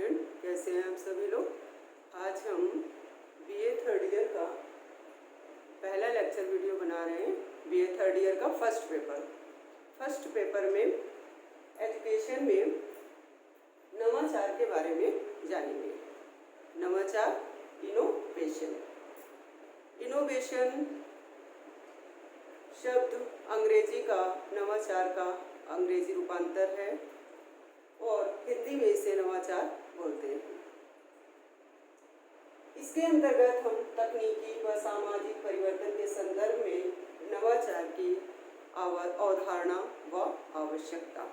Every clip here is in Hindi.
स्टूडेंट, कैसे हैं हम सभी लोग। आज हम बीए थर्ड ईयर का पहला लेक्चर वीडियो बना रहे हैं। बीए थर्ड ईयर का फर्स्ट पेपर में एजुकेशन में नवाचार के बारे में जानेंगे। नवाचार, इनोवेशन शब्द अंग्रेजी का नवाचार का अंग्रेजी रूपांतर है और हिंदी में इसे नवाचार बोलते हैं। इसके अंतर्गत हम तकनीकी व सामाजिक परिवर्तन के संदर्भ में नवाचार की अवधारणा व आवश्यकता।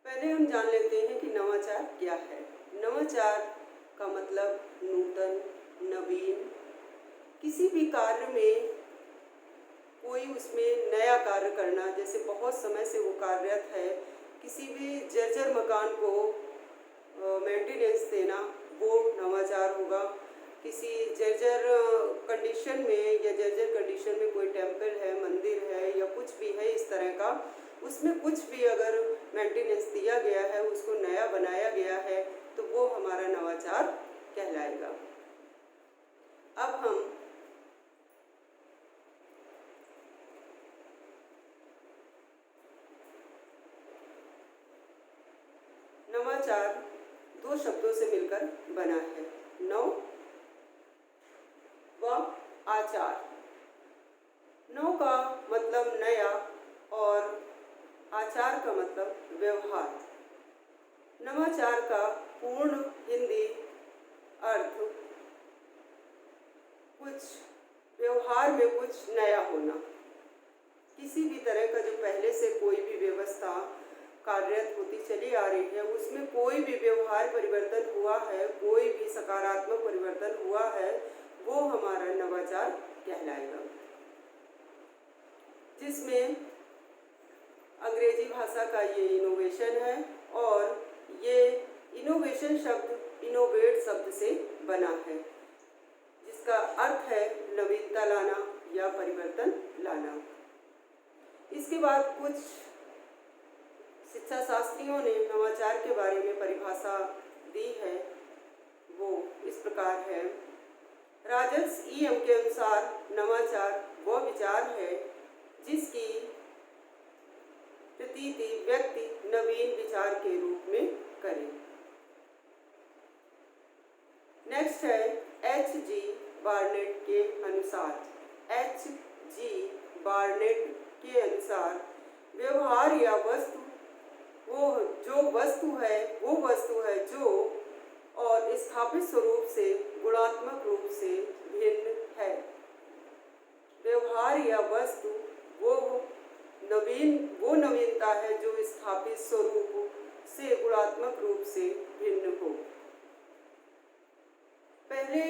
पहले हम जान लेते हैं कि नवाचार क्या है। नवाचार का मतलब नूतन, नवीन, किसी भी कार्य में कोई उसमें नया कार्य करना। जैसे बहुत समय से वो कार्यरत है, किसी भी जर्जर मकान को मेंटेनेंस देना, वो नवाचार होगा। किसी जर्जर कंडीशन में या जर्जर कंडीशन में कोई टेम्पल है, मंदिर है या कुछ भी है इस तरह का, उसमें कुछ भी अगर मेंटेनेंस दिया गया है, उसको नया बनाया गया है, तो वो हमारा नवाचार कहलाएगा। अब हम नवाचार दो शब्दों से मिलकर बना है, नव व आचार। नव का मतलब नया और आचार का मतलब व्यवहार। नवाचार का पूर्ण हिंदी अर्थ कुछ व्यवहार में कुछ नया होना। किसी भी तरह का जो पहले से कोई भी व्यवस्था कार्यरत होती चली आ रही है, उसमें कोई भी व्यवहार परिवर्तन हुआ है, कोई भी सकारात्मक परिवर्तन हुआ है, वो हमारा नवाचार कहलाएगा। जिसमें अंग्रेजी भाषा का ये इनोवेशन है और ये इनोवेशन शब्द इनोवेट शब्द से बना है, जिसका अर्थ है नवीनता लाना या परिवर्तन लाना। इसके बाद कुछ शिक्षा शास्त्रियों ने नवाचार के बारे में परिभाषा दी है, वो इस प्रकार है। राजर्स ईएम के अनुसार नवाचार वह विचार है जिसकी प्रतीति व्यक्ति नवीन विचार के रूप में करे। नेक्स्ट है H.G. बार्नेट के अनुसार। H.G. बार्नेट के अनुसार व्यवहार या वस्तु वो वस्तु है जो और स्थापित स्वरूप से गुणात्मक रूप से भिन्न है। व्यवहार या वस्तु वो नवीनता है जो स्थापित स्वरूप से गुणात्मक रूप से भिन्न हो। पहले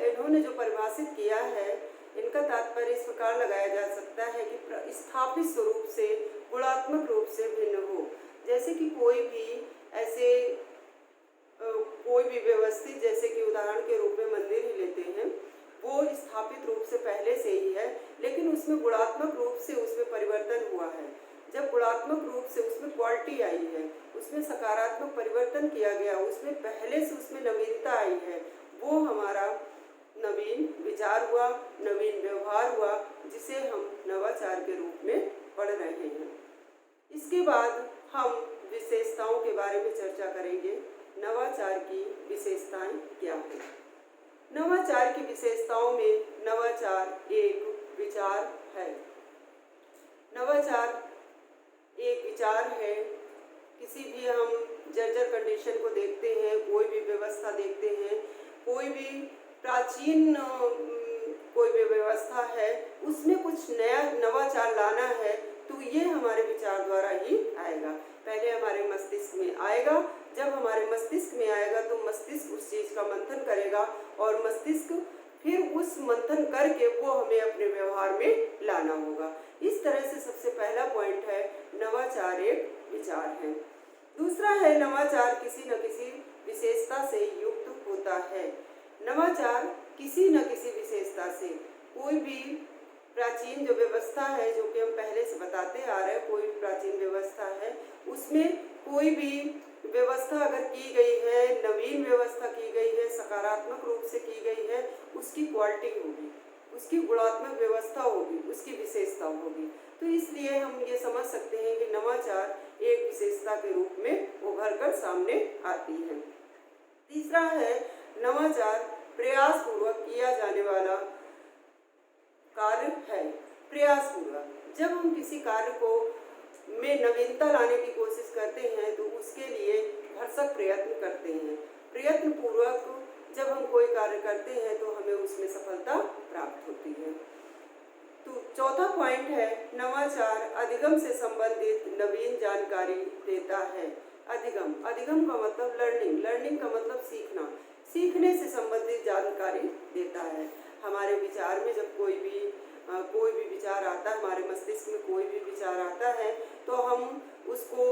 इन्होंने जो परिभाषित किया है, इनका तात्पर्य इस प्रकार लगाया जा सकता है कि स्थापित स्वरूप से गुणात्मक रूप से भिन्न हो। जैसे कि कोई भी व्यवस्थित, जैसे कि उदाहरण के रूप में मंदिर ही लेते हैं, वो स्थापित रूप से पहले से ही है, लेकिन उसमें गुणात्मक रूप से उसमें परिवर्तन हुआ है। जब गुणात्मक रूप से उसमें क्वालिटी आई है, उसमें सकारात्मक परिवर्तन किया गया, उसमें पहले से उसमें नवीनता आई है, वो हमारा नवीन विचार हुआ, नवीन व्यवहार हुआ, जिसे हम नवाचार के रूप में पढ़ रहे हैं। इसके बाद हम विशेषताओं के बारे में चर्चा करेंगे। नवाचार की विशेषताएं क्या हैं? नवाचार की विशेषताओं में नवाचार एक विचार है। नवाचार एक विचार है। किसी भी हम जर्जर कंडीशन को देखते हैं, कोई भी व्यवस्था देखते हैं, कोई भी प्राचीन कोई भी व्यवस्था है, उसमें कुछ नया नवाचार लाना है, तो ये हमारे विचार द्वारा ही आएगा। पहले हमारे मस्तिष्क में आएगा। जब हमारे मस्तिष्क में आएगा तो मस्तिष्क उस चीज़ का मंथन करेगा और मस्तिष्क फिर उस मंथन करके वो हमें अपने व्यवहार में लाना होगा। इस तरह से सबसे पहला पॉइंट है नवाचार एक विचार है। दूसरा है नवाचार किसी न किसी विशेषता से युक्त होता है। नवाचार किसी न किसी विशेषता से, कोई भी प्राचीन जो व्यवस्था है, जो कि हम पहले से बताते आ रहे हैं, कोई भी प्राचीन व्यवस्था है, उसमें कोई भी व्यवस्था अगर की गई है, नवीन व्यवस्था की गई है, सकारात्मक रूप से की गई है, उसकी क्वालिटी होगी, उसकी गुणात्मक व्यवस्था होगी, उसकी विशेषता होगी। तो इसलिए हम ये समझ सकते हैं कि नवाचार एक विशेषता के रूप में उभर कर सामने आती है। तीसरा है नवाचार प्रयास पूर्वक किया जाने वाला कार्य है। प्रयास पूर्वक जब हम किसी कार्य को में नवीनता लाने की कोशिश करते हैं तो उसके लिए भरसक प्रयत्न करते हैं। प्रयत्न पूर्वक जब हम कोई कार्य करते हैं तो हमें उसमें सफलता प्राप्त होती है। तो चौथा पॉइंट है नवाचार अधिगम से संबंधित नवीन जानकारी देता है। अधिगम, अधिगम का मतलब लर्निंग, लर्निंग का मतलब सीखना, सीखने से संबंधित जानकारी देता है। हमारे विचार में जब कोई भी विचार आता है, हमारे मस्तिष्क में कोई भी विचार आता है तो हम उसको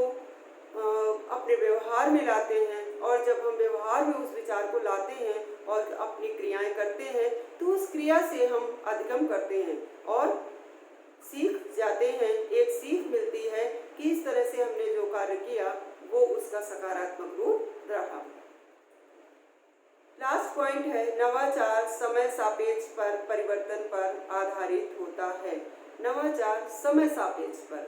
अपने व्यवहार में लाते हैं, और जब हम व्यवहार में उस विचार को लाते हैं और अपनी क्रियाएं करते हैं तो उस क्रिया से हम अधिगम करते हैं और सीख जाते हैं। एक सीख मिलती है कि इस तरह से हमने जो कार्य किया वो उसका सकारात्मक रूप रहा। लास्ट पॉइंट है नवाचार समय सापेक्ष पर परिवर्तन पर आधारित होता है। नवाचार समय सापेक्ष पर,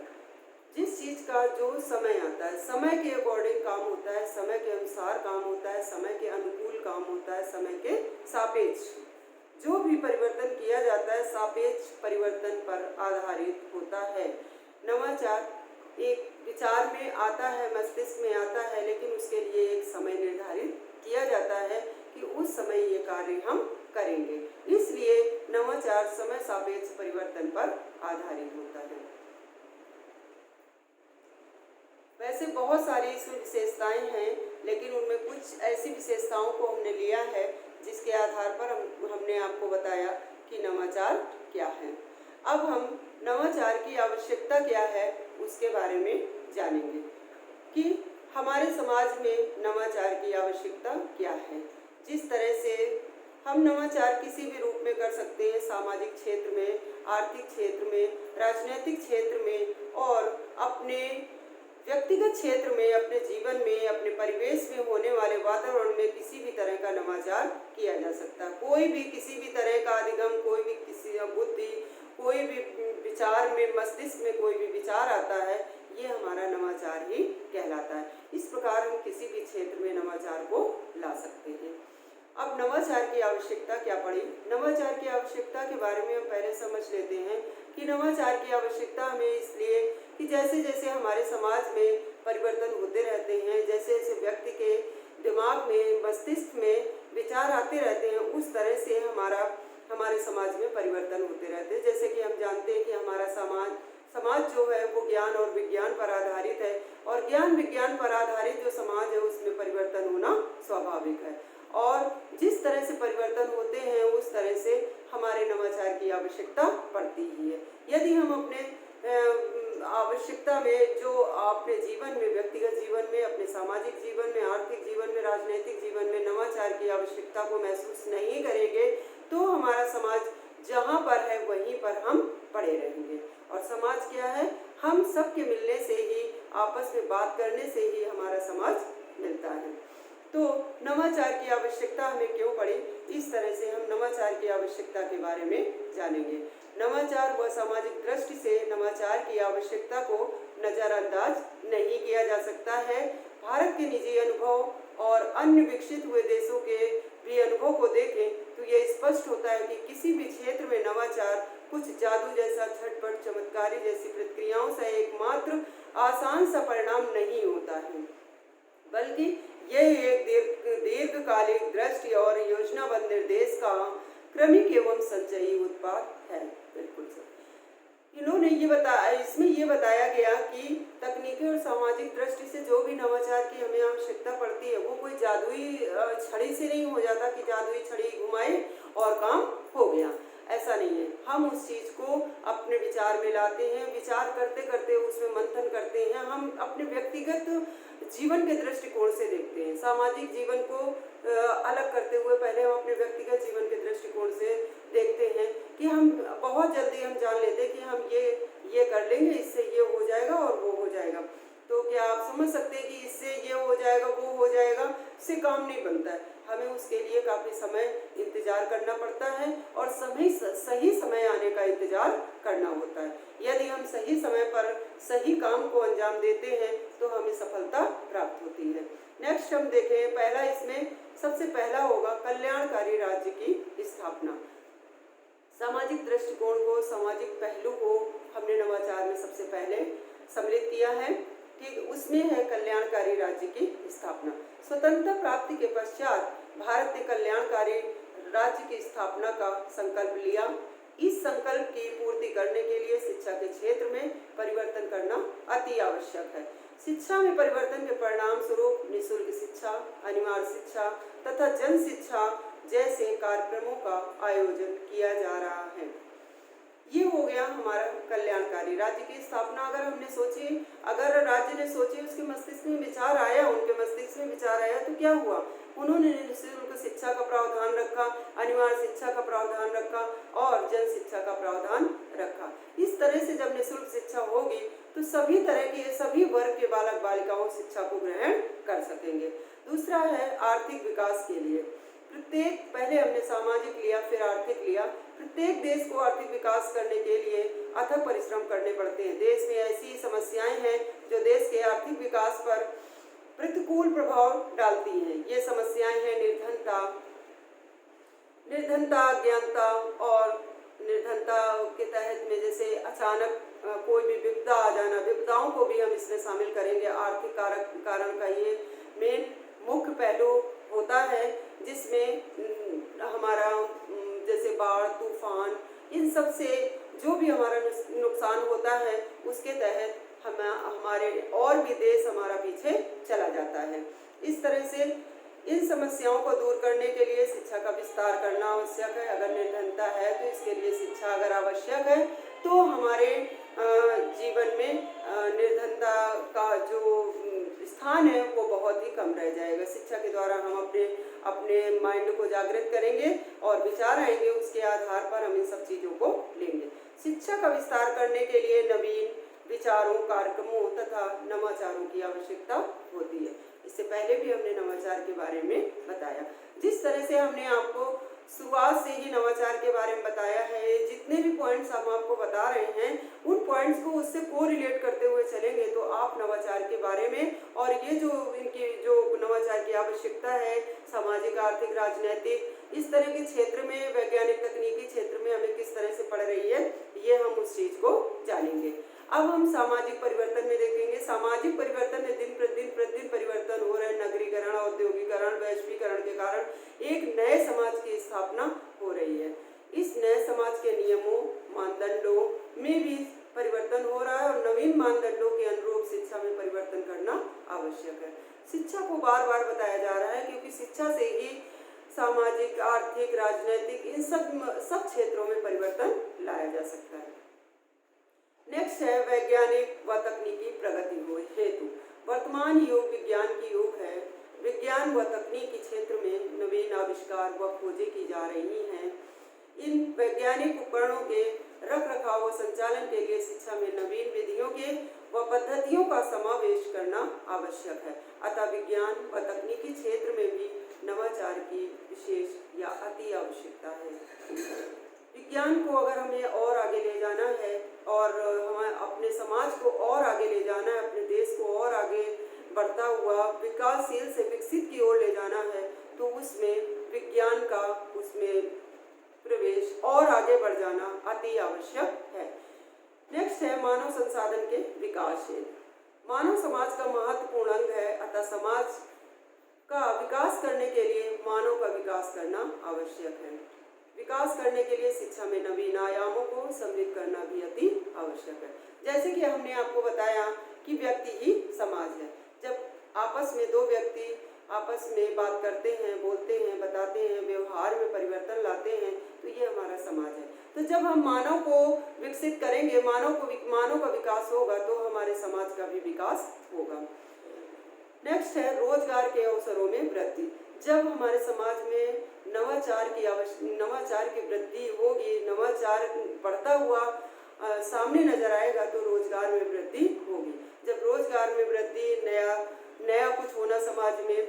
जिस चीज का जो समय आता है, समय के अकॉर्डिंग काम होता है, समय के अनुसार काम होता है, समय के अनुकूल काम होता है, समय के सापेक्ष जो भी परिवर्तन किया जाता है सापेक्ष परिवर्तन पर आधारित होता है। नवाचार एक विचार में आता है, मस्तिष्क में आता है, लेकिन उसके लिए एक समय निर्धारित किया जाता है कि उस समय ये कार्य हम करेंगे। इसलिए नवाचार समय सापेक्ष परिवर्तन पर आधारित होता है। वैसे बहुत सारी इसमें विशेषताएं हैं, लेकिन उनमें कुछ ऐसी विशेषताओं को हमने लिया है जिसके आधार पर हमने आपको बताया कि नवाचार क्या है। अब हम नवाचार की आवश्यकता क्या है उसके बारे में जानेंगे कि हमारे समाज में नवाचार की आवश्यकता क्या है। जिस तरह से हम नवाचार किसी भी रूप में कर सकते हैं, सामाजिक क्षेत्र में, आर्थिक क्षेत्र में, राजनीतिक क्षेत्र में और अपने व्यक्तिगत क्षेत्र में, अपने जीवन में, अपने परिवेश में होने वाले वातावरण में किसी भी तरह का नवाचार किया जा सकता है। कोई भी किसी भी तरह का अधिगम, कोई भी किसी बुद्धि, कोई भी विचार में, मस्तिष्क में कोई भी विचार आता है, ये हमारा नवाचार ही कहलाता है। इस प्रकार हम किसी भी क्षेत्र में नवाचार को ला सकते हैं। अब नवाचार की आवश्यकता क्या पड़ी? नवाचार की आवश्यकता के बारे में हम पहले समझ लेते हैं कि नवाचार की आवश्यकता हमें इसलिए कि जैसे जैसे हमारे समाज में परिवर्तन होते रहते हैं, जैसे जैसे व्यक्ति के दिमाग में, मस्तिष्क में विचार आते रहते हैं, उस तरह से हमारे समाज में परिवर्तन होते रहते हैं। जैसे कि हम जानते हैं कि हमारा समाज जो है वो ज्ञान और विज्ञान पर आधारित है, और ज्ञान विज्ञान पर आधारित जो समाज है उसमें परिवर्तन होना स्वाभाविक है। और जिस तरह से परिवर्तन होते हैं उस तरह से हमारे नवाचार की आवश्यकता पड़ती ही है। यदि हम अपने आवश्यकता में जो अपने जीवन में, व्यक्तिगत जीवन में, अपने सामाजिक जीवन में, आर्थिक जीवन में, राजनीतिक जीवन में नवाचार की आवश्यकता को महसूस नहीं करेंगे तो हमारा समाज जहाँ पर है वहीं पर हम पड़े रहेंगे। और समाज क्या है? हम सबके मिलने से ही, आपस में बात करने से ही हमारा समाज मिलता है। तो नवाचार की आवश्यकता हमें क्यों पड़ी, इस तरह से हम नवाचार की आवश्यकता के बारे में जानेंगे। नवाचार व सामाजिक दृष्टि से नवाचार की आवश्यकता को नज़रअंदाज नहीं किया जा सकता है। भारत के निजी अनुभव और अन्य विकसित हुए देशों के भी अनुभव को देखें तो ये स्पष्ट होता है कि किसी भी क्षेत्र में नवाचार कुछ जादू जैसा, झटपट, चमत्कारी जैसी प्रक्रियाओं से एकमात्र आसान सा परिणाम नहीं होता है, बल्कि यह एक दीर्घकालिक दृष्टि और योजनाबद्ध निर्देश का क्रमिक एवं संचयी उत्पाद है। बिल्कुल सर, इन्होंने इसमें ये बताया गया कि तकनीकी और सामाजिक दृष्टि से जो भी नवाचार की हमें आवश्यकता पड़ती है वो कोई जादुई छड़ी से नहीं हो जाता कि जादुई छड़ी घुमाए और काम हो गया, ऐसा नहीं है। हम उस चीज को अपने विचार में लाते हैं, विचार करते करते उसमें मंथन करते हैं। हम अपने व्यक्तिगत जीवन के दृष्टिकोण से देखते हैं, सामाजिक जीवन को अलग करते हुए पहले हम अपने व्यक्तिगत जीवन के दृष्टिकोण से देखते हैं कि हम बहुत जल्दी हम जान लेते हैं कि हम ये कर लेंगे, इससे ये हो जाएगा और वो हो जाएगा। तो क्या आप समझ सकते हैं कि काम नहीं बनता है, हमें उसके लिए काफ़ी समय इंतजार करना पड़ता है और सही समय आने का इंतजार करना होता है। यदि हम सही समय पर सही काम को अंजाम देते हैं तो हमें सफलता प्राप्त होती है। नेक्स्ट हम देखें, पहला इसमें सबसे पहला होगा कल्याणकारी राज्य की स्थापना। सामाजिक दृष्टिकोण को, सामाजिक पहलू को हमने नवाचार में सबसे पहले सम्मिलित किया है। ठीक, उसमें है कल्याणकारी राज्य की स्थापना। स्वतंत्रता प्राप्ति के पश्चात भारत ने कल्याणकारी राज्य की स्थापना का संकल्प लिया। इस संकल्प की पूर्ति करने के लिए शिक्षा के क्षेत्र में परिवर्तन करना अति आवश्यक है। शिक्षा में परिवर्तन के परिणाम स्वरूप निःशुल्क शिक्षा, अनिवार्य शिक्षा तथा जन शिक्षा जैसे कार्यक्रमों का आयोजन किया जा रहा है। ये हो गया हमारा कल्याणकारी राज्य की स्थापना। अगर हमने सोची, अगर राज्य ने सोची, उसके मस्तिष्क में विचार आया, उनके मस्तिष्क में विचार आया तो क्या हुआ, उन्होंने निःशुल्क शिक्षा का प्रावधान रखा, अनिवार्य शिक्षा का प्रावधान रखा और जन शिक्षा का प्रावधान रखा। इस तरह से जब निःशुल्क शिक्षा होगी तो सभी तरह के, सभी वर्ग के बालक बालिकाओं शिक्षा को ग्रहण कर सकेंगे। दूसरा है आर्थिक विकास के लिए प्रत्येक, पहले हमने सामाजिक लिया फिर आर्थिक लिया। प्रत्येक देश को आर्थिक विकास करने के लिए अथक परिश्रम करने पड़ते हैं। देश में ऐसी समस्याएं हैं जो देश के आर्थिक विकास पर प्रतिकूल प्रभाव डालती हैं। ये समस्याएं हैं निर्धनता, अज्ञानता और निर्धनता के तहत में जैसे अचानक कोई भी विपदा आ जाना, विपदाओं को भी हम इसमें शामिल करेंगे। आर्थिक कारण का ये मेन मुख्य पहलू होता है, जिसमें हमारा जैसे बाढ़, तूफान, इन सब से जो भी हमारा नुकसान होता है उसके तहत हमारे और भी देश हमारा पीछे चला जाता है। इस तरह से इन समस्याओं को दूर करने के लिए शिक्षा का विस्तार करना आवश्यक है। अगर निर्धनता है तो इसके लिए शिक्षा अगर आवश्यक है तो हमारे जीवन में निर्धनता का जो स्थान है वो बहुत ही कम रह जाएगा। शिक्षा के द्वारा हम अपने माइंड को जागृत करेंगे और विचार आएंगे, उसके आधार पर हम इन सब चीज़ों को लेंगे। शिक्षा का विस्तार करने के लिए नवीन विचारों, कार्यक्रमों तथा नवाचारों की आवश्यकता होती है। इससे पहले भी हमने नवाचार के बारे में बताया। जिस तरह से हमने आपको शुरुआत से ही नवाचार के बारे में बताया है, जितने भी पॉइंट्स हम आपको बता रहे हैं उन पॉइंट्स को उससे कोरिलेट करते हुए चलेंगे तो आप नवाचार के बारे में और ये जो इनकी जो नवाचार की आवश्यकता है सामाजिक, आर्थिक, राजनीतिक, इस तरह के क्षेत्र में, वैज्ञानिक तकनीकी क्षेत्र में हमें किस तरह से पड़ रही है, ये हम उस चीज़ को जानेंगे। अब हम सामाजिक परिवर्तन में देखेंगे। सामाजिक परिवर्तन में दिन प्रतिदिन परिवर्तन हो रहे हैं। नगरीकरण, औद्योगिकरण, वैश्वीकरण के कारण एक नए समाज की स्थापना हो रही है। इस नए समाज के नियमों, मानदंडों में भी परिवर्तन हो रहा है और नवीन मानदंडों के अनुरूप शिक्षा में परिवर्तन करना आवश्यक है। शिक्षा को बार बार बताया जा रहा है क्योंकि शिक्षा से ही सामाजिक, आर्थिक, राजनीतिक, इन सब क्षेत्रों में परिवर्तन लाया जा सकता है। नेक्स्ट है वैज्ञानिक व तकनीकी प्रगति हेतु। वर्तमान युग विज्ञान की युग है। विज्ञान व तकनीकी क्षेत्र में नवीन आविष्कार व खोजें की जा रही हैं। इन वैज्ञानिक उपकरणों के रखरखाव व संचालन के लिए शिक्षा में नवीन विधियों के व पद्धतियों का समावेश करना आवश्यक है। अतः विज्ञान व तकनीकी क्षेत्र में भी नवाचार की विशेष या अति आवश्यकता है। विज्ञान को अगर हमें और आगे ले जाना है और हमें अपने समाज को और आगे ले जाना है, अपने देश को और आगे बढ़ता हुआ विकासशील से विकसित की ओर ले जाना है तो उसमें विज्ञान का उसमें प्रवेश और आगे बढ़ जाना अति आवश्यक है। नेक्स्ट है मानव संसाधन के विकास हेतु। मानव समाज का महत्वपूर्ण अंग है, अतः समाज का विकास करने के लिए मानव का विकास करना आवश्यक है। विकास करने के लिए शिक्षा में नवीन आयामों को सम्मिलित करना भी अति आवश्यक है। जैसे कि हमने आपको बताया कि व्यक्ति ही समाज है। जब आपस में दो व्यक्ति आपस में बात करते हैं, बोलते हैं, बताते हैं, व्यवहार में परिवर्तन लाते हैं तो ये हमारा समाज है। तो जब हम मानव को विकसित करेंगे, मानव का विकास होगा तो हमारे समाज का भी विकास होगा। नेक्स्ट है रोजगार के अवसरों में वृद्धि। जब हमारे समाज में नवाचार की वृद्धि होगी, नवाचार बढ़ता हुआ सामने नजर आएगा तो रोजगार में वृद्धि होगी। जब रोजगार में वृद्धि, नया कुछ होना समाज में,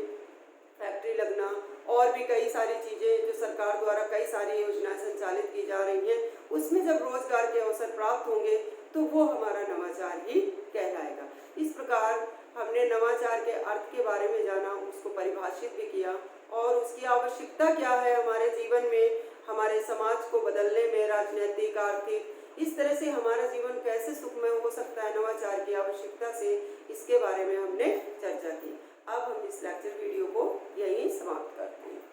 फैक्ट्री लगना और भी कई सारी चीज़ें जो सरकार द्वारा कई सारी योजनाएं संचालित की जा रही हैं, उसमें जब रोजगार के अवसर प्राप्त होंगे तो वो हमारा नवाचार ही कहलाएगा। इस प्रकार हमने नवाचार के अर्थ के बारे में जाना, उसको परिभाषित भी किया और उसकी आवश्यकता क्या है हमारे जीवन में, हमारे समाज को बदलने में, राजनीतिक, आर्थिक, इस तरह से हमारा जीवन कैसे सुखमय हो सकता है नवाचार की आवश्यकता से, इसके बारे में हमने चर्चा की। अब हम इस लेक्चर वीडियो को यहीं समाप्त करते हैं।